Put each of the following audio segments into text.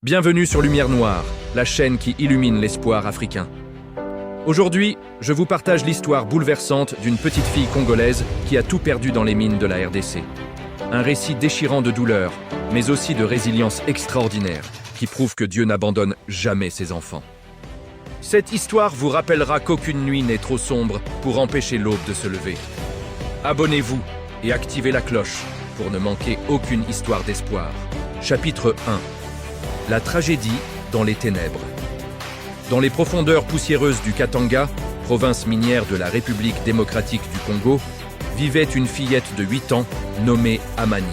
Bienvenue sur Lumière Noire, la chaîne qui illumine l'espoir africain. Aujourd'hui, je vous partage l'histoire bouleversante d'une petite fille congolaise qui a tout perdu dans les mines de la RDC. Un récit déchirant de douleur, mais aussi de résilience extraordinaire, qui prouve que Dieu n'abandonne jamais ses enfants. Cette histoire vous rappellera qu'aucune nuit n'est trop sombre pour empêcher l'aube de se lever. Abonnez-vous et activez la cloche pour ne manquer aucune histoire d'espoir. Chapitre 1. La tragédie dans les ténèbres. Dans les profondeurs poussiéreuses du Katanga, province minière de la République démocratique du Congo, vivait une fillette de 8 ans nommée Amani.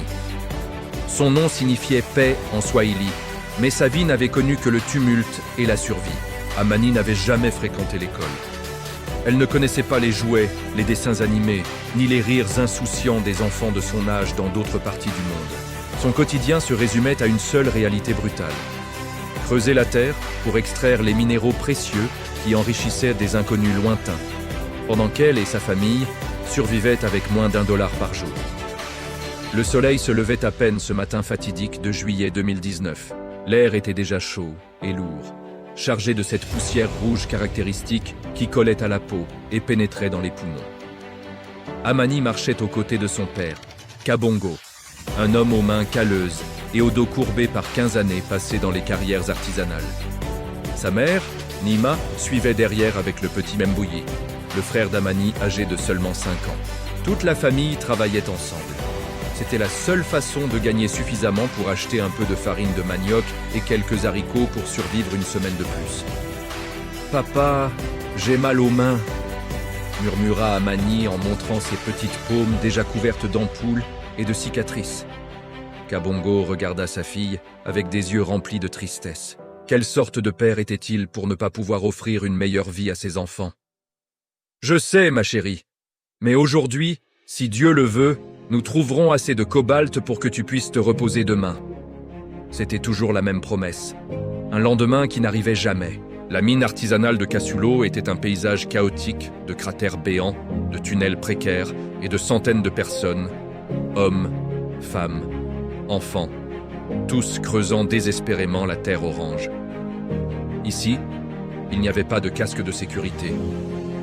Son nom signifiait paix en swahili, mais sa vie n'avait connu que le tumulte et la survie. Amani n'avait jamais fréquenté l'école. Elle ne connaissait pas les jouets, les dessins animés, ni les rires insouciants des enfants de son âge dans d'autres parties du monde. Son quotidien se résumait à une seule réalité brutale. Creuser la terre pour extraire les minéraux précieux qui enrichissaient des inconnus lointains, pendant qu'elle et sa famille survivaient avec moins d'$1 par jour. Le soleil se levait à peine ce matin fatidique de juillet 2019. L'air était déjà chaud et lourd, chargé de cette poussière rouge caractéristique qui collait à la peau et pénétrait dans les poumons. Amani marchait aux côtés de son père, Kabongo, un homme aux mains calleuses et au dos courbé par 15 années passées dans les carrières artisanales. Sa mère, Nima, suivait derrière avec le petit Mbouyi, le frère d'Amani âgé de seulement 5 ans. Toute la famille travaillait ensemble. C'était la seule façon de gagner suffisamment pour acheter un peu de farine de manioc et quelques haricots pour survivre une semaine de plus. « Papa, j'ai mal aux mains », murmura Amani en montrant ses petites paumes déjà couvertes d'ampoules et de cicatrices. Kabongo regarda sa fille avec des yeux remplis de tristesse. Quelle sorte de père était-il pour ne pas pouvoir offrir une meilleure vie à ses enfants? « Je sais, ma chérie, mais aujourd'hui, si Dieu le veut, nous trouverons assez de cobalt pour que tu puisses te reposer demain. » C'était toujours la même promesse. Un lendemain qui n'arrivait jamais. La mine artisanale de Kasulo était un paysage chaotique de cratères béants, de tunnels précaires et de centaines de personnes, hommes, femmes, enfants, tous creusant désespérément la terre orange. Ici, il n'y avait pas de casque de sécurité,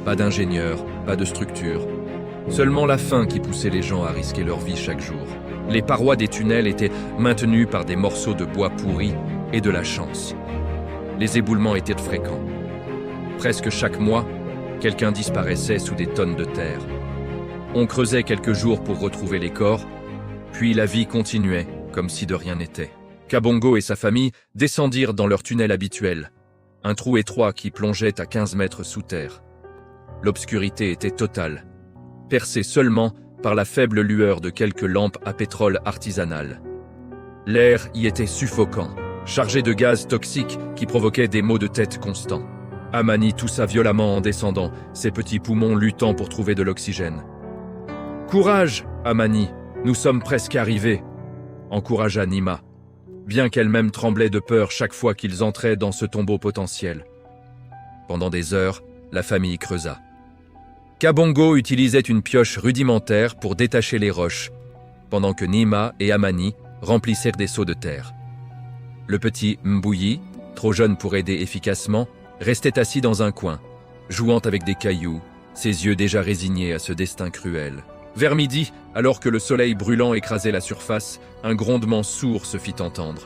pas d'ingénieurs, pas de structure. Seulement la faim qui poussait les gens à risquer leur vie chaque jour. Les parois des tunnels étaient maintenues par des morceaux de bois pourris et de la chance. Les éboulements étaient fréquents. Presque chaque mois, quelqu'un disparaissait sous des tonnes de terre. On creusait quelques jours pour retrouver les corps, puis la vie continuait comme si de rien n'était. Kabongo et sa famille descendirent dans leur tunnel habituel, un trou étroit qui plongeait à 15 mètres sous terre. L'obscurité était totale, percée seulement par la faible lueur de quelques lampes à pétrole artisanales. L'air y était suffocant, chargé de gaz toxiques qui provoquaient des maux de tête constants. Amani toussa violemment en descendant, ses petits poumons luttant pour trouver de l'oxygène. « Courage, Amani, nous sommes presque arrivés », encouragea Nima, bien qu'elle-même tremblait de peur chaque fois qu'ils entraient dans ce tombeau potentiel. Pendant des heures, la famille creusa. Kabongo utilisait une pioche rudimentaire pour détacher les roches, pendant que Nima et Amani remplissèrent des seaux de terre. Le petit Mbouyi, trop jeune pour aider efficacement, restait assis dans un coin, jouant avec des cailloux, ses yeux déjà résignés à ce destin cruel. Vers midi, alors que le soleil brûlant écrasait la surface, un grondement sourd se fit entendre.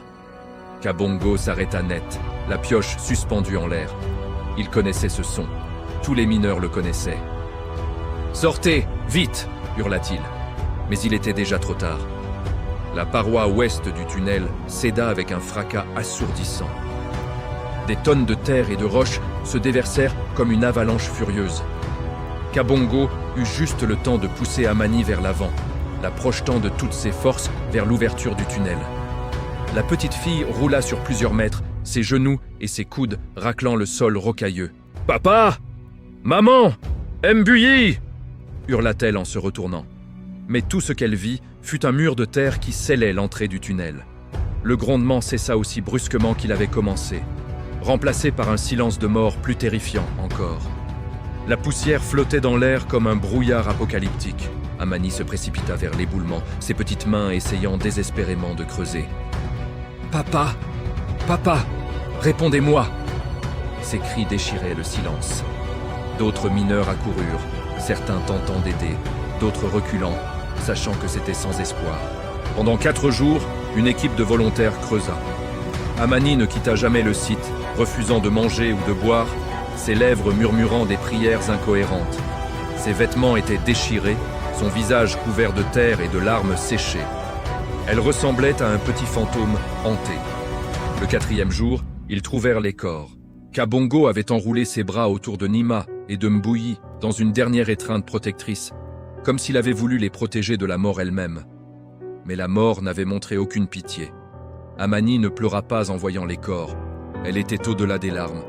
Kabongo s'arrêta net, la pioche suspendue en l'air. Il connaissait ce son. Tous les mineurs le connaissaient. « Sortez, vite !» hurla-t-il. Mais il était déjà trop tard. La paroi ouest du tunnel céda avec un fracas assourdissant. Des tonnes de terre et de roches se déversèrent comme une avalanche furieuse. Kabongo eut juste le temps de pousser Amani vers l'avant, la projetant de toutes ses forces vers l'ouverture du tunnel. La petite fille roula sur plusieurs mètres, ses genoux et ses coudes raclant le sol rocailleux. « Papa! Maman! Mbouyi !» hurla-t-elle en se retournant. Mais tout ce qu'elle vit fut un mur de terre qui scellait l'entrée du tunnel. Le grondement cessa aussi brusquement qu'il avait commencé, remplacé par un silence de mort plus terrifiant encore. La poussière flottait dans l'air comme un brouillard apocalyptique. Amani se précipita vers l'éboulement, ses petites mains essayant désespérément de creuser. « Papa ! « Papa, répondez-moi !» Ces cris déchiraient le silence. D'autres mineurs accoururent, certains tentant d'aider, d'autres reculant, sachant que c'était sans espoir. Pendant 4 jours, une équipe de volontaires creusa. Amani ne quitta jamais le site, refusant de manger ou de boire, ses lèvres murmurant des prières incohérentes. Ses vêtements étaient déchirés, son visage couvert de terre et de larmes séchées. Elle ressemblait à un petit fantôme hanté. Le 4e jour, ils trouvèrent les corps. Kabongo avait enroulé ses bras autour de Nima et de Mbouyi dans une dernière étreinte protectrice, comme s'il avait voulu les protéger de la mort elle-même. Mais la mort n'avait montré aucune pitié. Amani ne pleura pas en voyant les corps. Elle était au-delà des larmes.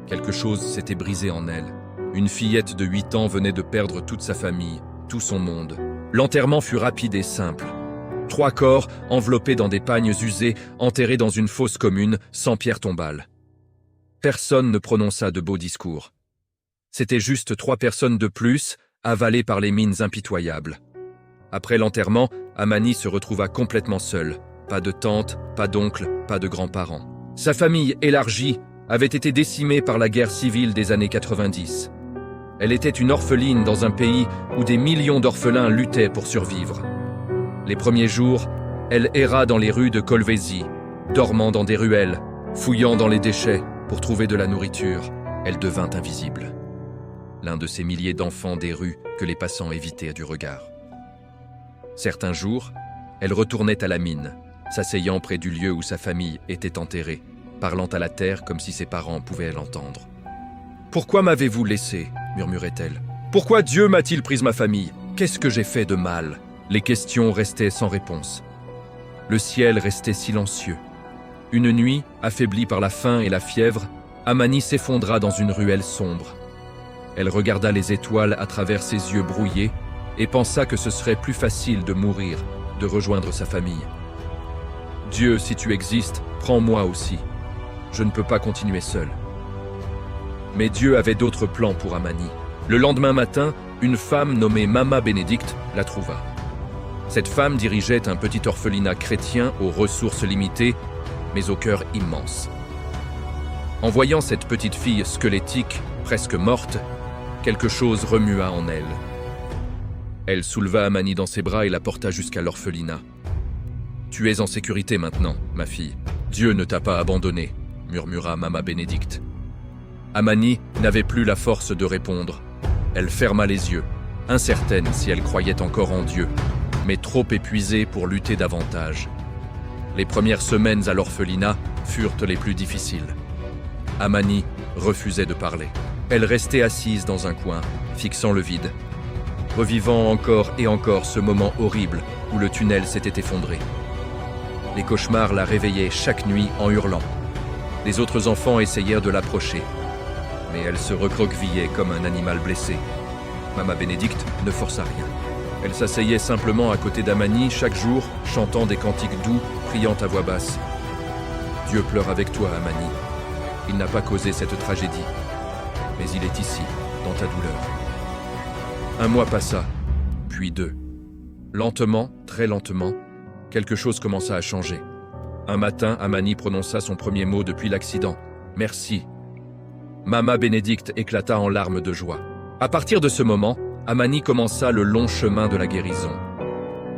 Quelque chose s'était brisé en elle. Une fillette de 8 ans venait de perdre toute sa famille, tout son monde. L'enterrement fut rapide et simple. 3 corps, enveloppés dans des pagnes usées, enterrés dans une fosse commune, sans pierre tombale. Personne ne prononça de beaux discours. C'étaient juste 3 personnes de plus, avalées par les mines impitoyables. Après l'enterrement, Amani se retrouva complètement seule. Pas de tante, pas d'oncle, pas de grands-parents. Sa famille élargie avait été décimée par la guerre civile des années 90. Elle était une orpheline dans un pays où des millions d'orphelins luttaient pour survivre. Les premiers jours, elle erra dans les rues de Kolwezi, dormant dans des ruelles, fouillant dans les déchets pour trouver de la nourriture. Elle devint invisible. L'un de ces milliers d'enfants des rues que les passants évitaient du regard. Certains jours, elle retournait à la mine, s'asseyant près du lieu où sa famille était enterrée, parlant à la terre comme si ses parents pouvaient l'entendre. « Pourquoi m'avez-vous laissé ?» murmurait-elle. « Pourquoi Dieu m'a-t-il prise ma famille? Qu'est-ce que j'ai fait de mal ?» Les questions restaient sans réponse. Le ciel restait silencieux. Une nuit, affaiblie par la faim et la fièvre, Amani s'effondra dans une ruelle sombre. Elle regarda les étoiles à travers ses yeux brouillés et pensa que ce serait plus facile de mourir, de rejoindre sa famille. « Dieu, si tu existes, prends-moi aussi. Je ne peux pas continuer seul. » Mais Dieu avait d'autres plans pour Amani. Le lendemain matin, une femme nommée Mama Bénédicte la trouva. Cette femme dirigeait un petit orphelinat chrétien aux ressources limitées, mais au cœur immense. En voyant cette petite fille squelettique, presque morte, quelque chose remua en elle. Elle souleva Amani dans ses bras et la porta jusqu'à l'orphelinat. « Tu es en sécurité maintenant, ma fille. Dieu ne t'a pas abandonnée, » murmura Mama Bénédicte. Amani n'avait plus la force de répondre. Elle ferma les yeux, incertaine si elle croyait encore en Dieu, mais trop épuisée pour lutter davantage. Les premières semaines à l'orphelinat furent les plus difficiles. Amani refusait de parler. Elle restait assise dans un coin, fixant le vide, revivant encore et encore ce moment horrible où le tunnel s'était effondré. Les cauchemars la réveillaient chaque nuit en hurlant. Les autres enfants essayèrent de l'approcher, mais elle se recroquevillait comme un animal blessé. Mama Bénédicte ne força rien. Elle s'asseyait simplement à côté d'Amani chaque jour, chantant des cantiques doux, priant à voix basse. « Dieu pleure avec toi, Amani. Il n'a pas causé cette tragédie, mais il est ici, dans ta douleur. » 1 mois passa, puis 2. Lentement, très lentement, quelque chose commença à changer. Un matin, Amani prononça son premier mot depuis l'accident. « Merci. » Mama Bénédicte éclata en larmes de joie. À partir de ce moment, Amani commença le long chemin de la guérison.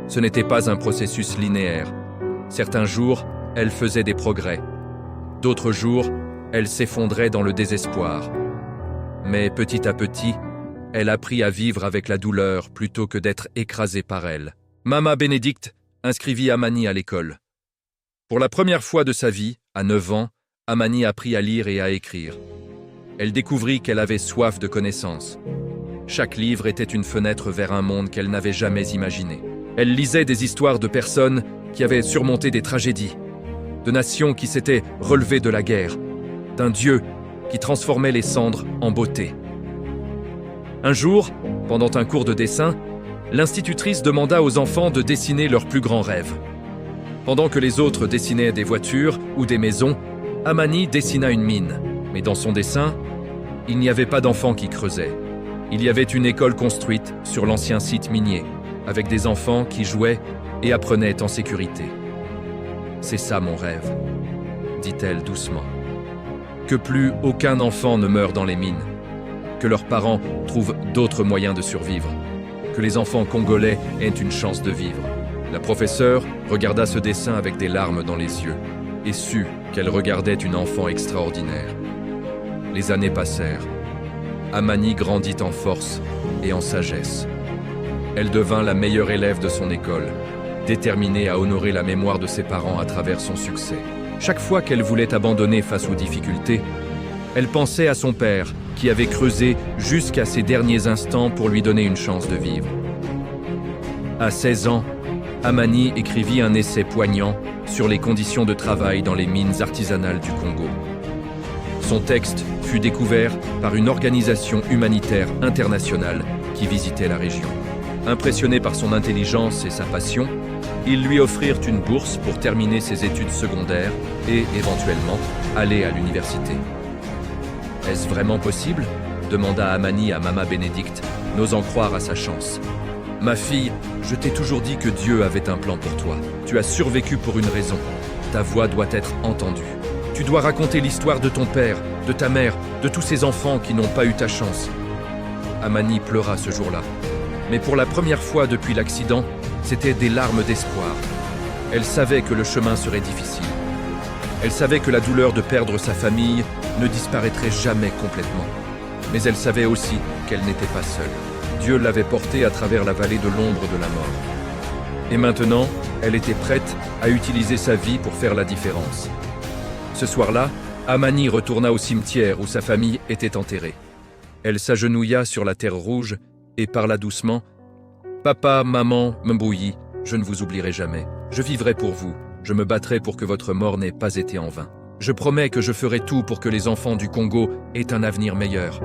Ce n'était pas un processus linéaire. Certains jours, elle faisait des progrès. D'autres jours, elle s'effondrait dans le désespoir. Mais petit à petit, elle apprit à vivre avec la douleur plutôt que d'être écrasée par elle. Mama Bénédicte inscrivit Amani à l'école. Pour la première fois de sa vie, à 9 ans, Amani apprit à lire et à écrire. Elle découvrit qu'elle avait soif de connaissances. Chaque livre était une fenêtre vers un monde qu'elle n'avait jamais imaginé. Elle lisait des histoires de personnes qui avaient surmonté des tragédies, de nations qui s'étaient relevées de la guerre, d'un Dieu qui transformait les cendres en beauté. Un jour, pendant un cours de dessin, l'institutrice demanda aux enfants de dessiner leurs plus grands rêves. Pendant que les autres dessinaient des voitures ou des maisons, Amani dessina une mine. Mais dans son dessin, il n'y avait pas d'enfants qui creusaient. Il y avait une école construite sur l'ancien site minier, avec des enfants qui jouaient et apprenaient en sécurité. C'est ça mon rêve. dit-elle doucement. Que plus aucun enfant ne meure dans les mines. Que leurs parents trouvent d'autres moyens de survivre. Que les enfants congolais aient une chance de vivre. La professeure regarda ce dessin avec des larmes dans les yeux et sut qu'elle regardait une enfant extraordinaire. Les années passèrent. Amani grandit en force et en sagesse. Elle devint la meilleure élève de son école, déterminée à honorer la mémoire de ses parents à travers son succès. Chaque fois qu'elle voulait abandonner face aux difficultés, elle pensait à son père, qui avait creusé jusqu'à ses derniers instants pour lui donner une chance de vivre. À 16 ans, Amani écrivit un essai poignant sur les conditions de travail dans les mines artisanales du Congo. Son texte fut découvert par une organisation humanitaire internationale qui visitait la région. Impressionnés par son intelligence et sa passion, ils lui offrirent une bourse pour terminer ses études secondaires et, éventuellement, aller à l'université. « Est-ce vraiment possible ?» demanda Amani à Mama Bénédicte, n'osant croire à sa chance. « Ma fille, je t'ai toujours dit que Dieu avait un plan pour toi. Tu as survécu pour une raison. Ta voix doit être entendue. Tu dois raconter l'histoire de ton père, de ta mère, de tous ces enfants qui n'ont pas eu ta chance. » Amani pleura ce jour-là. Mais pour la première fois depuis l'accident, c'était des larmes d'espoir. Elle savait que le chemin serait difficile. Elle savait que la douleur de perdre sa famille ne disparaîtrait jamais complètement. Mais elle savait aussi qu'elle n'était pas seule. Dieu l'avait portée à travers la vallée de l'ombre de la mort. Et maintenant, elle était prête à utiliser sa vie pour faire la différence. Ce soir-là, Amani retourna au cimetière où sa famille était enterrée. Elle s'agenouilla sur la terre rouge et parla doucement. « Papa, maman, Mbouyi, je ne vous oublierai jamais. Je vivrai pour vous. Je me battrai pour que votre mort n'ait pas été en vain. Je promets que je ferai tout pour que les enfants du Congo aient un avenir meilleur.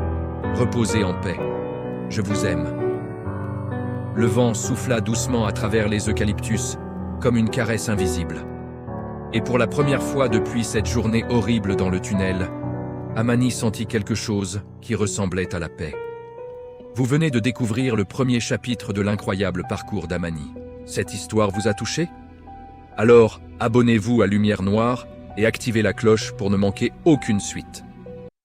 Reposez en paix. Je vous aime. » Le vent souffla doucement à travers les eucalyptus, comme une caresse invisible. Et pour la première fois depuis cette journée horrible dans le tunnel, Amani sentit quelque chose qui ressemblait à la paix. Vous venez de découvrir le premier chapitre de l'incroyable parcours d'Amani. Cette histoire vous a touché? Alors, abonnez-vous à Lumière Noire et activez la cloche pour ne manquer aucune suite.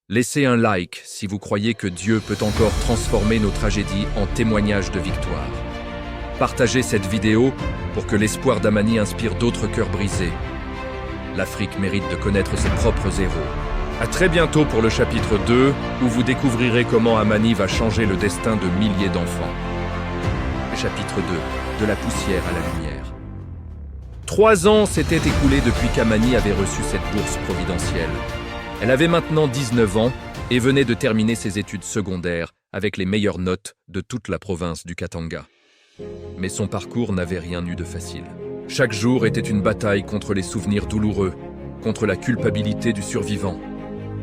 Laissez un like si vous croyez que Dieu peut encore transformer nos tragédies en témoignages de victoire. Partagez cette vidéo pour que l'espoir d'Amani inspire d'autres cœurs brisés. L'Afrique mérite de connaître ses propres héros. À très bientôt pour le chapitre 2, où vous découvrirez comment Amani va changer le destin de milliers d'enfants. Chapitre 2, de la poussière à la lumière. 3 ans s'étaient écoulés depuis qu'Amani avait reçu cette bourse providentielle. Elle avait maintenant 19 ans et venait de terminer ses études secondaires avec les meilleures notes de toute la province du Katanga. Mais son parcours n'avait rien eu de facile. Chaque jour était une bataille contre les souvenirs douloureux, contre la culpabilité du survivant,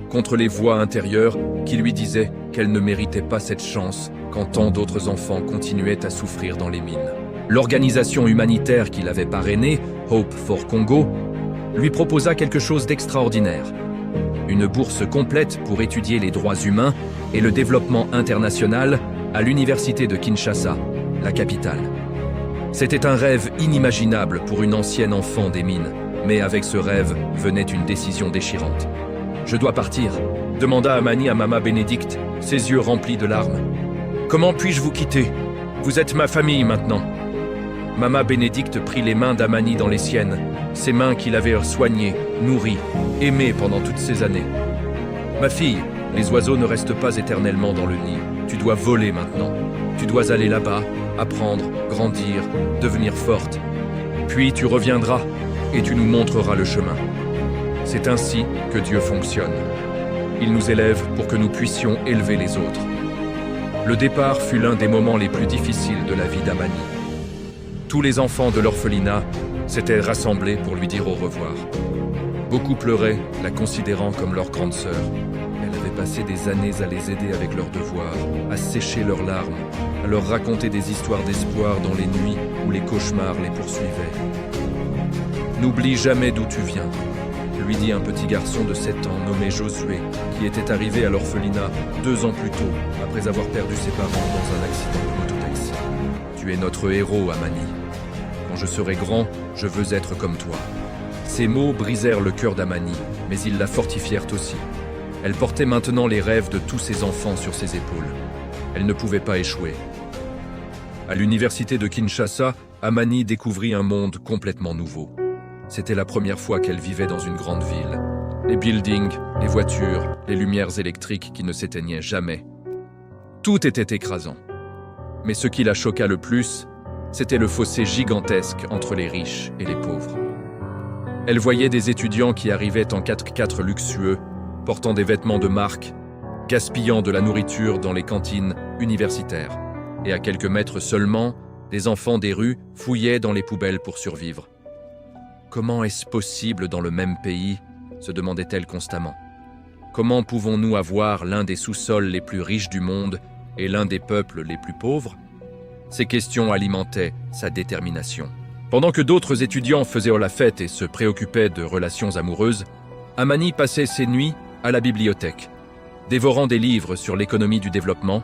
contre les voix intérieures qui lui disaient qu'elle ne méritait pas cette chance quand tant d'autres enfants continuaient à souffrir dans les mines. L'organisation humanitaire qu'il avait parrainée, Hope for Congo, lui proposa quelque chose d'extraordinaire. Une bourse complète pour étudier les droits humains et le développement international à l'université de Kinshasa, la capitale. C'était un rêve inimaginable pour une ancienne enfant des mines, mais avec ce rêve venait une décision déchirante. « Je dois partir », demanda Amani à Mama Bénédicte, ses yeux remplis de larmes. « Comment puis-je vous quitter? Vous êtes ma famille maintenant. » Mama Bénédicte prit les mains d'Amani dans les siennes, ses mains qu'il avait soignées, nourries, aimées pendant toutes ces années. « Ma fille, les oiseaux ne restent pas éternellement dans le nid. Tu dois voler maintenant. Tu dois aller là-bas, apprendre, grandir, devenir forte. Puis tu reviendras et tu nous montreras le chemin. C'est ainsi que Dieu fonctionne. Il nous élève pour que nous puissions élever les autres. » Le départ fut l'un des moments les plus difficiles de la vie d'Amani. Tous les enfants de l'orphelinat s'étaient rassemblés pour lui dire au revoir. Beaucoup pleuraient, la considérant comme leur grande sœur. Elle avait passé des années à les aider avec leurs devoirs, à sécher leurs larmes, à leur raconter des histoires d'espoir dans les nuits où les cauchemars les poursuivaient. « N'oublie jamais d'où tu viens », lui dit un petit garçon de 7 ans nommé Josué, qui était arrivé à l'orphelinat 2 ans plus tôt, après avoir perdu ses parents dans un accident de mototaxi. « Tu es notre héros, Amani. Quand je serai grand, je veux être comme toi. » Ces mots brisèrent le cœur d'Amani, mais ils la fortifièrent aussi. Elle portait maintenant les rêves de tous ses enfants sur ses épaules. Elle ne pouvait pas échouer. À l'université de Kinshasa, Amani découvrit un monde complètement nouveau. C'était la première fois qu'elle vivait dans une grande ville. Les buildings, les voitures, les lumières électriques qui ne s'éteignaient jamais. Tout était écrasant. Mais ce qui la choqua le plus, c'était le fossé gigantesque entre les riches et les pauvres. Elle voyait des étudiants qui arrivaient en 4x4 luxueux, portant des vêtements de marque, gaspillant de la nourriture dans les cantines universitaires. Et à quelques mètres seulement, des enfants des rues fouillaient dans les poubelles pour survivre. Comment est-ce possible dans le même pays, se demandait-elle constamment. Comment pouvons-nous avoir l'un des sous-sols les plus riches du monde et l'un des peuples les plus pauvres? Ces questions alimentaient sa détermination. Pendant que d'autres étudiants faisaient la fête et se préoccupaient de relations amoureuses, Amani passait ses nuits à la bibliothèque, dévorant des livres sur l'économie du développement,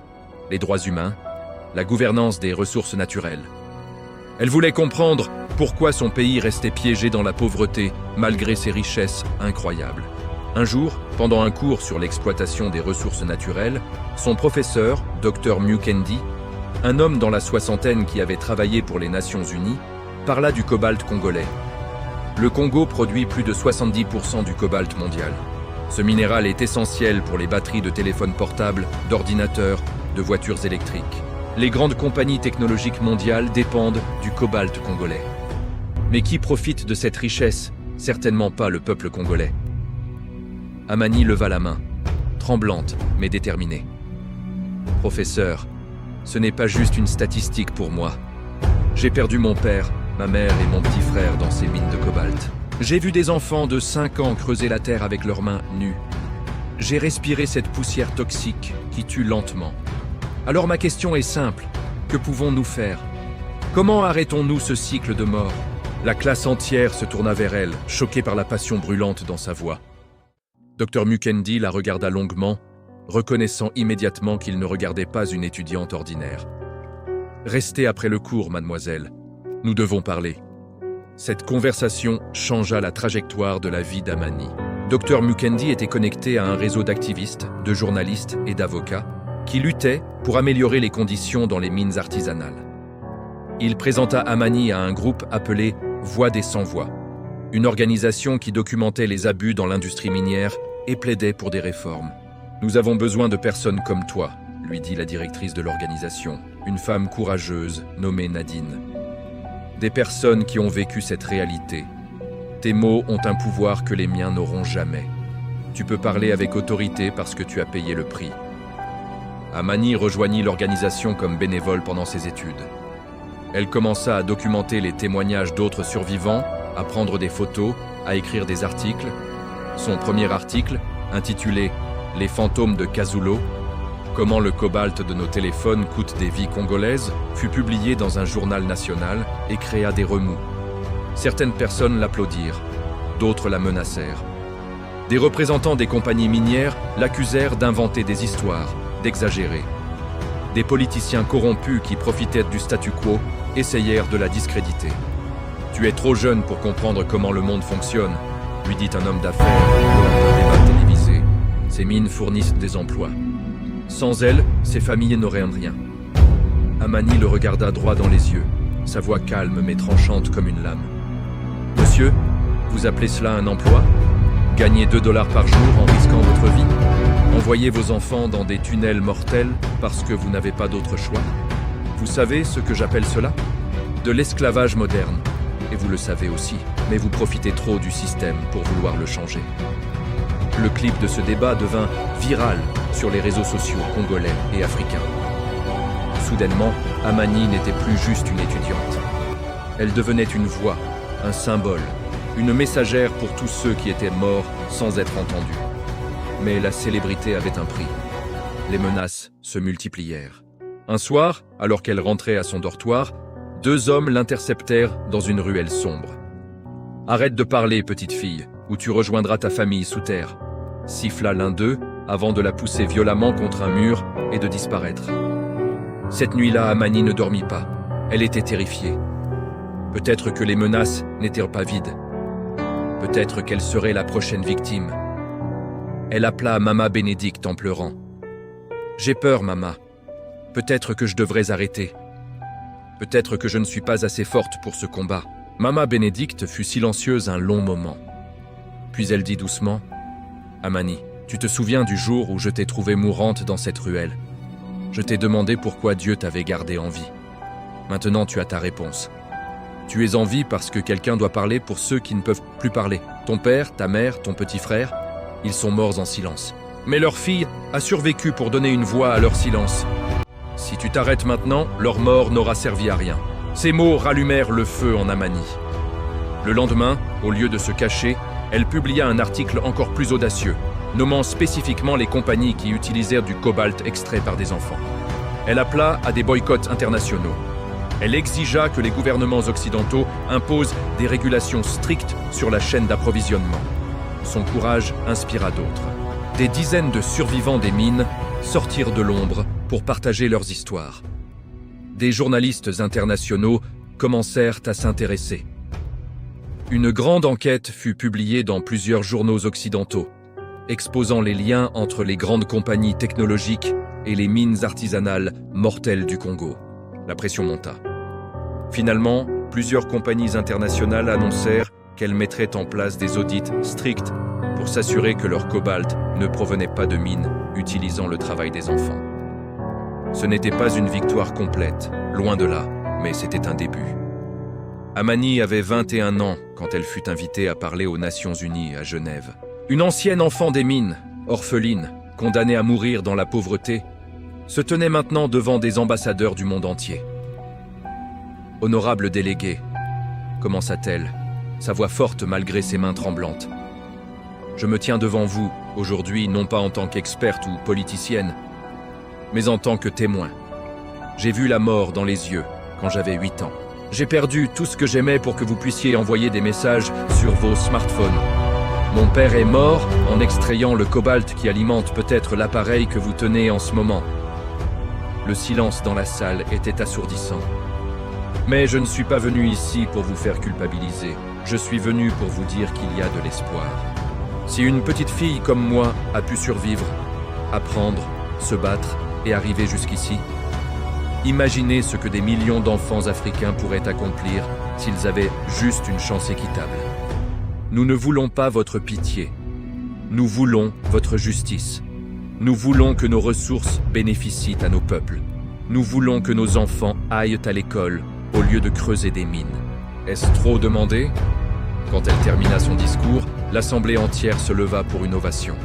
les droits humains, la gouvernance des ressources naturelles. Elle voulait comprendre pourquoi son pays restait piégé dans la pauvreté malgré ses richesses incroyables. Un jour, pendant un cours sur l'exploitation des ressources naturelles, son professeur, Dr Mukendi, un homme dans la soixantaine qui avait travaillé pour les Nations Unies, parla du cobalt congolais. Le Congo produit plus de 70% du cobalt mondial. Ce minéral est essentiel pour les batteries de téléphones portables, d'ordinateurs, de voitures électriques. Les grandes compagnies technologiques mondiales dépendent du cobalt congolais. Mais qui profite de cette richesse? Certainement pas le peuple congolais. Amani leva la main, tremblante mais déterminée. « Professeur, ce n'est pas juste une statistique pour moi. J'ai perdu mon père, ma mère et mon petit frère dans ces mines de cobalt. J'ai vu des enfants de 5 ans creuser la terre avec leurs mains nues. J'ai respiré cette poussière toxique qui tue lentement. Alors ma question est simple, que pouvons-nous faire? Comment arrêtons-nous ce cycle de mort ?» La classe entière se tourna vers elle, choquée par la passion brûlante dans sa voix. Dr Mukendi la regarda longuement, reconnaissant immédiatement qu'il ne regardait pas une étudiante ordinaire. « Restez après le cours, mademoiselle. Nous devons parler. » Cette conversation changea la trajectoire de la vie d'Amani. Dr Mukendi était connecté à un réseau d'activistes, de journalistes et d'avocats qui luttaient pour améliorer les conditions dans les mines artisanales. Il présenta Amani à un groupe appelé Voix des Sans-Voix, une organisation qui documentait les abus dans l'industrie minière et plaidait pour des réformes. « Nous avons besoin de personnes comme toi », lui dit la directrice de l'organisation, une femme courageuse nommée Nadine. « Des personnes qui ont vécu cette réalité. Tes mots ont un pouvoir que les miens n'auront jamais. Tu peux parler avec autorité parce que tu as payé le prix. » Amani rejoignit l'organisation comme bénévole pendant ses études. Elle commença à documenter les témoignages d'autres survivants, à prendre des photos, à écrire des articles. Son premier article, intitulé « Les fantômes de Kazulo », comment le cobalt de nos téléphones coûte des vies congolaises, fut publié dans un journal national et créa des remous. Certaines personnes l'applaudirent, d'autres la menacèrent. Des représentants des compagnies minières l'accusèrent d'inventer des histoires, d'exagérer. Des politiciens corrompus qui profitaient du statu quo essayèrent de la discréditer. « Tu es trop jeune pour comprendre comment le monde fonctionne », lui dit un homme d'affaires lors d'un débat télévisé. « Ces mines fournissent des emplois. Sans elles, ces familles n'auraient rien. » Amani le regarda droit dans les yeux, sa voix calme mais tranchante comme une lame. « Monsieur, vous appelez cela un emploi? Gagner $2 par jour en risquant votre vie? Envoyer vos enfants dans des tunnels mortels parce que vous n'avez pas d'autre choix? Vous savez ce que j'appelle cela? De l'esclavage moderne. Et vous le savez aussi, mais vous profitez trop du système pour vouloir le changer. » Le clip de ce débat devint viral sur les réseaux sociaux congolais et africains. Soudainement, Amani n'était plus juste une étudiante. Elle devenait une voix, un symbole, une messagère pour tous ceux qui étaient morts sans être entendus. Mais la célébrité avait un prix. Les menaces se multiplièrent. Un soir, alors qu'elle rentrait à son dortoir, 2 hommes l'interceptèrent dans une ruelle sombre. « Arrête de parler, petite fille, ou tu rejoindras ta famille sous terre », siffla l'un d'eux avant de la pousser violemment contre un mur et de disparaître. Cette nuit-là, Amani ne dormit pas. Elle était terrifiée. Peut-être que les menaces n'étaient pas vides. Peut-être qu'elle serait la prochaine victime. Elle appela Mama Bénédicte en pleurant. « J'ai peur, Mama. Peut-être que je devrais arrêter. Peut-être que je ne suis pas assez forte pour ce combat. » Mama Bénédicte fut silencieuse un long moment. Puis elle dit doucement « Amani, tu te souviens du jour où je t'ai trouvée mourante dans cette ruelle? Je t'ai demandé pourquoi Dieu t'avait gardée en vie. Maintenant tu as ta réponse. Tu es en vie parce que quelqu'un doit parler pour ceux qui ne peuvent plus parler. Ton père, ta mère, ton petit frère, ils sont morts en silence. Mais leur fille a survécu pour donner une voix à leur silence. Si tu t'arrêtes maintenant, leur mort n'aura servi à rien. » Ces mots rallumèrent le feu en Amani. Le lendemain, au lieu de se cacher, elle publia un article encore plus audacieux, nommant spécifiquement les compagnies qui utilisèrent du cobalt extrait par des enfants. Elle appela à des boycotts internationaux. Elle exigea que les gouvernements occidentaux imposent des régulations strictes sur la chaîne d'approvisionnement. Son courage inspira d'autres. Des dizaines de survivants des mines sortirent de l'ombre pour partager leurs histoires. Des journalistes internationaux commencèrent à s'intéresser. Une grande enquête fut publiée dans plusieurs journaux occidentaux, exposant les liens entre les grandes compagnies technologiques et les mines artisanales mortelles du Congo. La pression monta. Finalement, plusieurs compagnies internationales annoncèrent qu'elles mettraient en place des audits stricts pour s'assurer que leur cobalt ne provenait pas de mines utilisant le travail des enfants. Ce n'était pas une victoire complète, loin de là, mais c'était un début. Amani avait 21 ans quand elle fut invitée à parler aux Nations Unies à Genève. Une ancienne enfant des mines, orpheline, condamnée à mourir dans la pauvreté, se tenait maintenant devant des ambassadeurs du monde entier. « Honorable délégué », commença-t-elle, sa voix forte malgré ses mains tremblantes. « Je me tiens devant vous, aujourd'hui, non pas en tant qu'experte ou politicienne, mais en tant que témoin. J'ai vu la mort dans les yeux quand j'avais 8 ans. J'ai perdu tout ce que j'aimais pour que vous puissiez envoyer des messages sur vos smartphones. Mon père est mort en extrayant le cobalt qui alimente peut-être l'appareil que vous tenez en ce moment. » Le silence dans la salle était assourdissant. Mais je ne suis pas venu ici pour vous faire culpabiliser. Je suis venu pour vous dire qu'il y a de l'espoir. Si une petite fille comme moi a pu survivre, apprendre, se battre et arriver jusqu'ici, imaginez ce que des millions d'enfants africains pourraient accomplir s'ils avaient juste une chance équitable. Nous ne voulons pas votre pitié. Nous voulons votre justice. Nous voulons que nos ressources bénéficient à nos peuples. Nous voulons que nos enfants aillent à l'école au lieu de creuser des mines. Est-ce trop demandé? Quand elle termina son discours, l'assemblée entière se leva pour une ovation.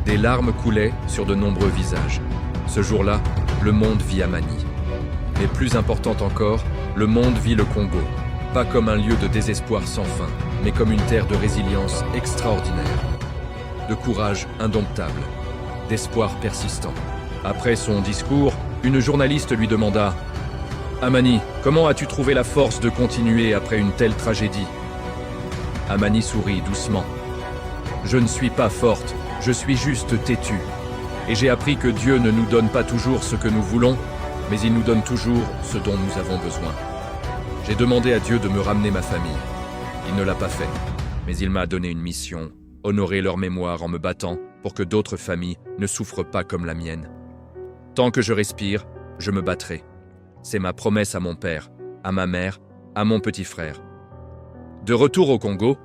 Des larmes coulaient sur de nombreux visages. Ce jour-là, le monde vit Amani. Mais plus important encore, le monde vit le Congo. Pas comme un lieu de désespoir sans fin, mais comme une terre de résilience extraordinaire, de courage indomptable, d'espoir persistant. Après son discours, une journaliste lui demanda « Amani, comment as-tu trouvé la force de continuer après une telle tragédie ?» Amani sourit doucement. « Je ne suis pas forte, je suis juste têtue. Et j'ai appris que Dieu ne nous donne pas toujours ce que nous voulons, mais il nous donne toujours ce dont nous avons besoin. J'ai demandé à Dieu de me ramener ma famille. Il ne l'a pas fait, mais il m'a donné une mission, honorer leur mémoire en me battant pour que d'autres familles ne souffrent pas comme la mienne. Tant que je respire, je me battrai. C'est ma promesse à mon père, à ma mère, à mon petit frère. » De retour au Congo,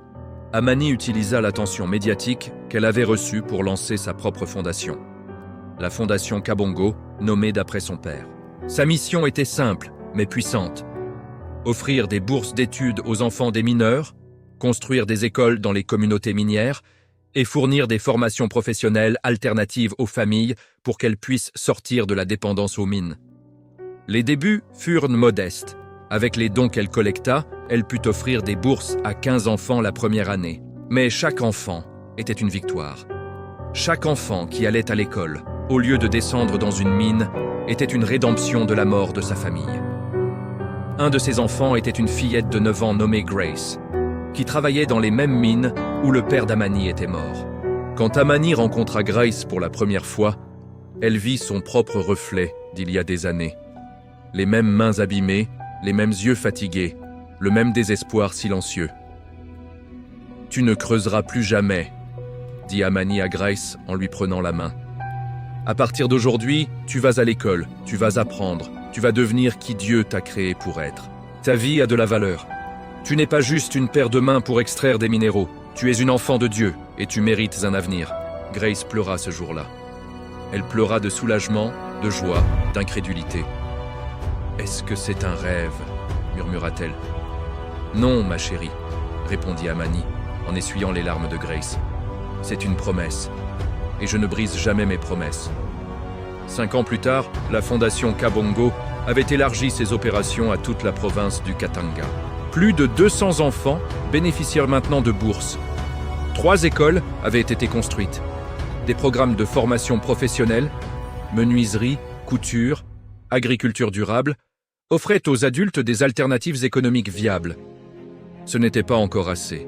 Amani utilisa l'attention médiatique qu'elle avait reçue pour lancer sa propre fondation, la fondation Kabongo, nommée d'après son père. Sa mission était simple, mais puissante. Offrir des bourses d'études aux enfants des mineurs, construire des écoles dans les communautés minières et fournir des formations professionnelles alternatives aux familles pour qu'elles puissent sortir de la dépendance aux mines. Les débuts furent modestes. Avec les dons qu'elle collecta, elle put offrir des bourses à 15 enfants la première année. Mais chaque enfant était une victoire. Chaque enfant qui allait à l'école, au lieu de descendre dans une mine, était une rédemption de la mort de sa famille. Un de ces enfants était une fillette de 9 ans nommée Grace, qui travaillait dans les mêmes mines où le père d'Amani était mort. Quand Amani rencontra Grace pour la première fois, elle vit son propre reflet d'il y a des années. Les mêmes mains abîmées, les mêmes yeux fatigués, le même désespoir silencieux. Tu ne creuseras plus jamais, dit Amani à Grace en lui prenant la main. À partir d'aujourd'hui, tu vas à l'école, tu vas apprendre, tu vas devenir qui Dieu t'a créé pour être. Ta vie a de la valeur. Tu n'es pas juste une paire de mains pour extraire des minéraux. Tu es une enfant de Dieu et tu mérites un avenir. Grace pleura ce jour-là. Elle pleura de soulagement, de joie, d'incrédulité. « Est-ce que c'est un rêve ?» murmura-t-elle. « Non, ma chérie, » répondit Amani en essuyant les larmes de Grace. « C'est une promesse, et je ne brise jamais mes promesses. » 5 ans plus tard, la fondation Kabongo avait élargi ses opérations à toute la province du Katanga. Plus de 200 enfants bénéficièrent maintenant de bourses. 3 écoles avaient été construites. Des programmes de formation professionnelle, menuiserie, couture, agriculture durable, offraient aux adultes des alternatives économiques viables. Ce n'était pas encore assez.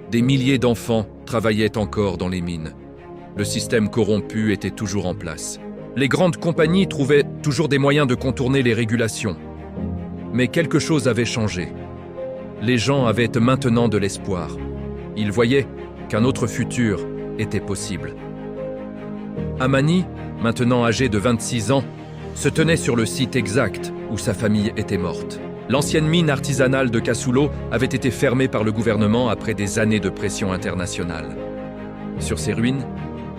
Des milliers d'enfants travaillaient encore dans les mines. Le système corrompu était toujours en place. Les grandes compagnies trouvaient toujours des moyens de contourner les régulations. Mais quelque chose avait changé. Les gens avaient maintenant de l'espoir. Ils voyaient qu'un autre futur était possible. Amani, maintenant âgé de 26 ans, se tenait sur le site exact où sa famille était morte. L'ancienne mine artisanale de Kasulo avait été fermée par le gouvernement après des années de pression internationale. Sur ces ruines,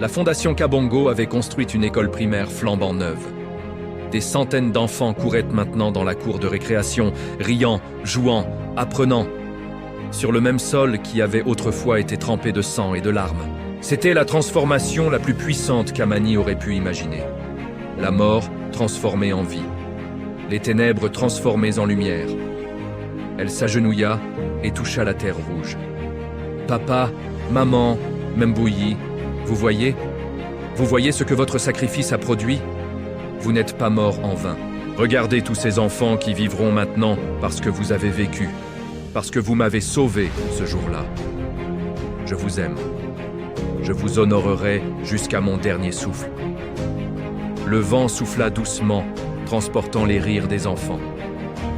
la fondation Kabongo avait construit une école primaire flambant neuve. Des centaines d'enfants couraient maintenant dans la cour de récréation, riant, jouant, apprenant, sur le même sol qui avait autrefois été trempé de sang et de larmes. C'était la transformation la plus puissante qu'Amani aurait pu imaginer. La mort transformée en vie. Les ténèbres transformées en lumière. Elle s'agenouilla et toucha la terre rouge. « Papa, maman, Mbouyi, vous voyez ce que votre sacrifice a produit? Vous n'êtes pas morts en vain. Regardez tous ces enfants qui vivront maintenant parce que vous avez vécu, parce que vous m'avez sauvé ce jour-là. Je vous aime. Je vous honorerai jusqu'à mon dernier souffle. » Le vent souffla doucement, transportant les rires des enfants.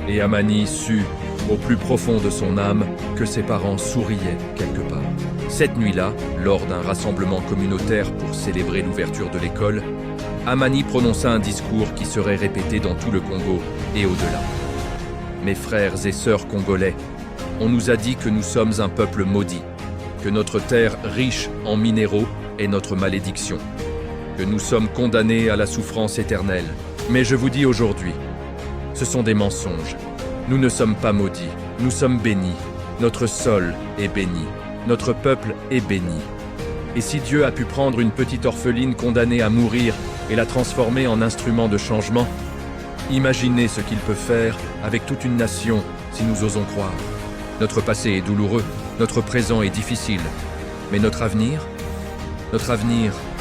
Et Amani sut, au plus profond de son âme, que ses parents souriaient quelque part. Cette nuit-là, lors d'un rassemblement communautaire pour célébrer l'ouverture de l'école, Amani prononça un discours qui serait répété dans tout le Congo et au-delà. « Mes frères et sœurs congolais, on nous a dit que nous sommes un peuple maudit, que notre terre riche en minéraux est notre malédiction, que nous sommes condamnés à la souffrance éternelle. Mais je vous dis aujourd'hui, ce sont des mensonges. Nous ne sommes pas maudits, nous sommes bénis. Notre sol est béni, notre peuple est béni. Et si Dieu a pu prendre une petite orpheline condamnée à mourir et la transformer en instrument de changement, imaginez ce qu'il peut faire avec toute une nation si nous osons croire. Notre passé est douloureux, notre présent est difficile, mais notre avenir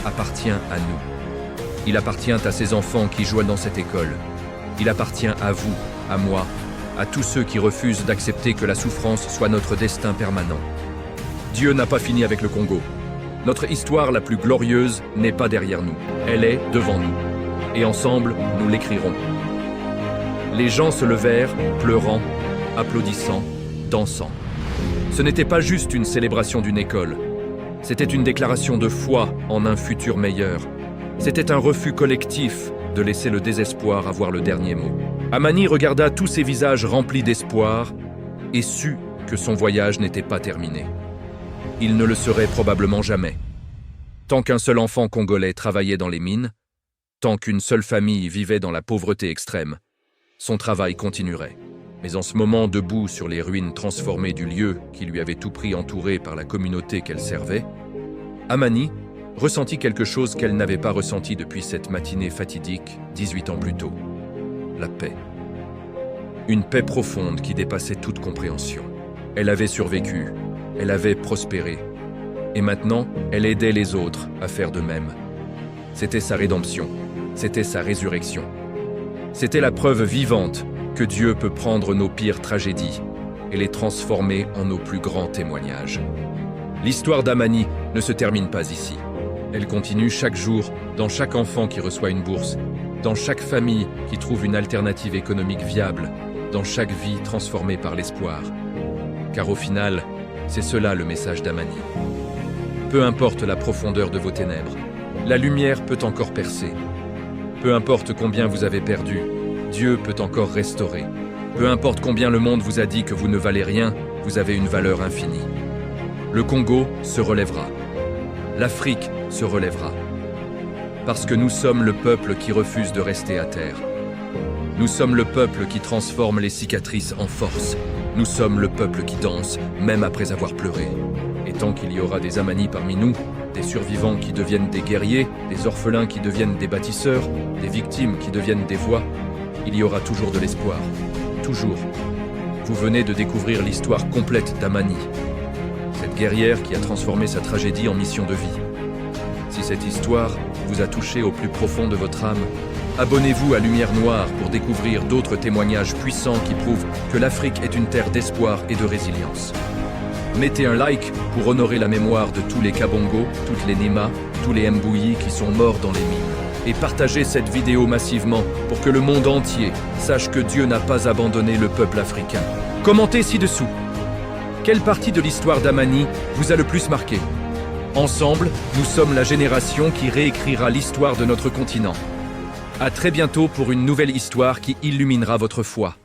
appartient à nous. Il appartient à ces enfants qui jouent dans cette école. Il appartient à vous, à moi, à tous ceux qui refusent d'accepter que la souffrance soit notre destin permanent. Dieu n'a pas fini avec le Congo. Notre histoire la plus glorieuse n'est pas derrière nous, elle est devant nous. Et ensemble, nous l'écrirons. Les gens se levèrent, pleurant, applaudissant, dansant. Ce n'était pas juste une célébration d'une école. C'était une déclaration de foi en un futur meilleur. C'était un refus collectif de laisser le désespoir avoir le dernier mot. Amani regarda tous ces visages remplis d'espoir et sut que son voyage n'était pas terminé. Il ne le serait probablement jamais. Tant qu'un seul enfant congolais travaillait dans les mines, tant qu'une seule famille vivait dans la pauvreté extrême, son travail continuerait. Mais en ce moment, debout sur les ruines transformées du lieu qui lui avait tout pris entouré par la communauté qu'elle servait, Amani ressentit quelque chose qu'elle n'avait pas ressenti depuis cette matinée fatidique 18 ans plus tôt. La paix. Une paix profonde qui dépassait toute compréhension. Elle avait survécu, elle avait prospéré. Et maintenant, elle aidait les autres à faire de même. C'était sa rédemption, c'était sa résurrection. C'était la preuve vivante que Dieu peut prendre nos pires tragédies et les transformer en nos plus grands témoignages. L'histoire d'Amani ne se termine pas ici. Elle continue chaque jour dans chaque enfant qui reçoit une bourse, dans chaque famille qui trouve une alternative économique viable, dans chaque vie transformée par l'espoir. Car au final, C'est cela le message d'Amani. Peu importe la profondeur de vos ténèbres, la lumière peut encore percer. Peu importe combien vous avez perdu, Dieu peut encore restaurer. Peu importe combien le monde vous a dit que vous ne valez rien, vous avez une valeur infinie. Le Congo se relèvera. L'Afrique se relèvera. Parce que nous sommes le peuple qui refuse de rester à terre. Nous sommes le peuple qui transforme les cicatrices en force. Nous sommes le peuple qui danse, même après avoir pleuré. Et tant qu'il y aura des Amani parmi nous, des survivants qui deviennent des guerriers, des orphelins qui deviennent des bâtisseurs, des victimes qui deviennent des voix, il y aura toujours de l'espoir. Toujours. Vous venez de découvrir l'histoire complète d'Amani, cette guerrière qui a transformé sa tragédie en mission de vie. Si cette histoire vous a touché au plus profond de votre âme, abonnez-vous à Lumière Noire pour découvrir d'autres témoignages puissants qui prouvent que l'Afrique est une terre d'espoir et de résilience. Mettez un like pour honorer la mémoire de tous les Kabongo, toutes les Nema, tous les Mbouyi qui sont morts dans les mines. Et partagez cette vidéo massivement pour que le monde entier sache que Dieu n'a pas abandonné le peuple africain. Commentez ci-dessous. Quelle partie de l'histoire d'Amani vous a le plus marqué? Ensemble, nous sommes la génération qui réécrira l'histoire de notre continent. À très bientôt pour une nouvelle histoire qui illuminera votre foi.